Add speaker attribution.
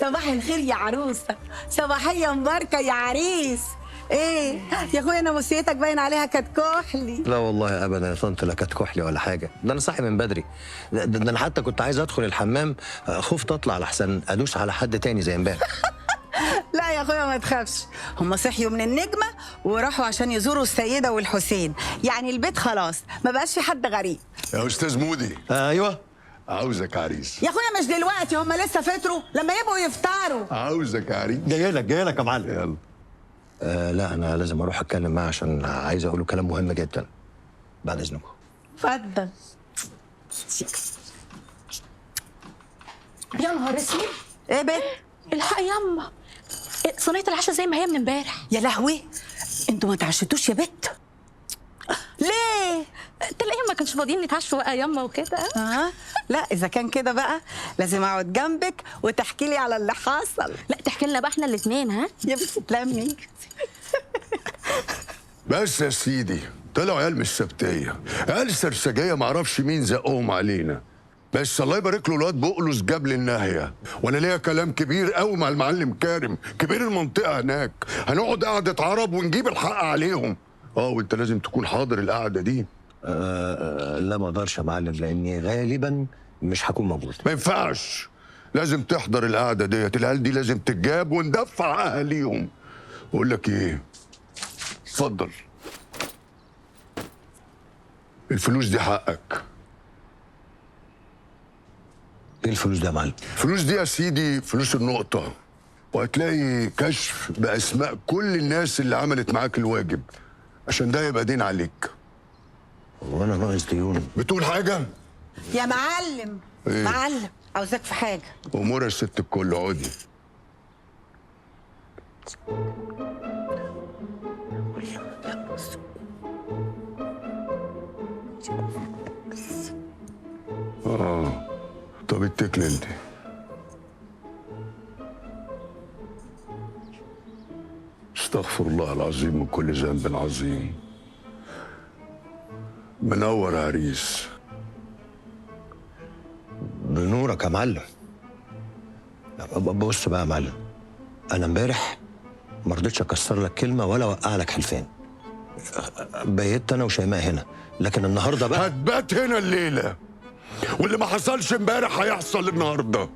Speaker 1: صباح الخير يا عروسه، صباحيه مباركه يا عريس. ايه يا اخويا، انا مسيتك باين عليها كتكحلي.
Speaker 2: لا والله ابدا يا طنط، لا كانت كحلي ولا حاجه، ده انا صاحي من بدري. ده انا حتى كنت عايز ادخل الحمام، خفت اطلع لحسن ادوس على حد تاني زي امبارح.
Speaker 1: لا يا اخويا ما تخافش، هم صحيوا من النجمه وراحوا عشان يزوروا السيده والحسين، يعني البيت خلاص ما بقاش في حد غريب.
Speaker 3: يا استاذ مودي،
Speaker 2: ايوه.
Speaker 3: عاوزك عريس.
Speaker 1: يا اخويا مش دلوقتي، هم لسه فطروا، لما يبقوا يفطروا.
Speaker 3: عاوزك عريس.
Speaker 2: جاي لك يا معلم.
Speaker 3: يلا.
Speaker 2: لا انا لازم اروح اتكلم معاه عشان عايز اقول له كلام مهم جدا. بعد اذنكم.
Speaker 1: اتفضل.
Speaker 4: يا نهار اسود،
Speaker 1: ايه بيت؟
Speaker 4: الحق ياما، صينية العشاء زي ما هي من امبارح.
Speaker 1: يا لهوي، انتوا ما تعشتوش يا بت؟ ليه؟
Speaker 4: تلاقيهم ما كانش فاضيين يتعشوا بقى ياما وكده.
Speaker 1: لا اذا كان كده بقى لازم اقعد جنبك وتحكي لي على اللي حصل.
Speaker 4: لا تحكي لنا بقى احنا الاثنين. ها
Speaker 1: يا بت تلمي.
Speaker 3: بس يا سيدي، طلعوا عيال مش سبتيه، عيال سرسجيه، معرفش مين زقهم علينا. بس الله يبارك له الواد بقلص جاب لي الناهيه، وانا ليا كلام كبير قوي مع المعلم كارم، كبير المنطقه هناك. هنقعد قعده عرب ونجيب الحق عليهم. وانت لازم تكون حاضر القعده دي.
Speaker 2: لا ما اقدرش يا معلم، لاني غالبا مش هكون موجود.
Speaker 3: ما ينفعش، لازم تحضر القعده ديت. العيال دي لازم تتجاب وندفع اهاليهم. بقول لك ايه، اتفضل، الفلوس دي حقك.
Speaker 2: ايه الفلوس ده يا معلم؟
Speaker 3: الفلوس دي يا سيدي فلوس النقطة، وهتلاقي كشف بأسماء كل الناس اللي عملت معاك الواجب، عشان ده يبقى دين عليك.
Speaker 2: وانا ناقص ديون؟
Speaker 3: بتقول حاجة؟
Speaker 1: يا معلم.
Speaker 3: إيه؟
Speaker 1: معلم، عاوزاك في حاجه.
Speaker 3: أمور يا ست الكل، عودي. طب اتكل انت. استغفر الله العظيم من كل ذنب عظيم. منور يا عريس.
Speaker 2: بنورك يا معلم. بص بقى يا معلم، انا امبارح ما رضيتش اكسر لك كلمه ولا اوقع لك حلفان. بيت انا وشيماء هنا، لكن النهارده بقى
Speaker 3: هتبات هنا الليله، واللي ما حصلش امبارح هيحصل النهارده.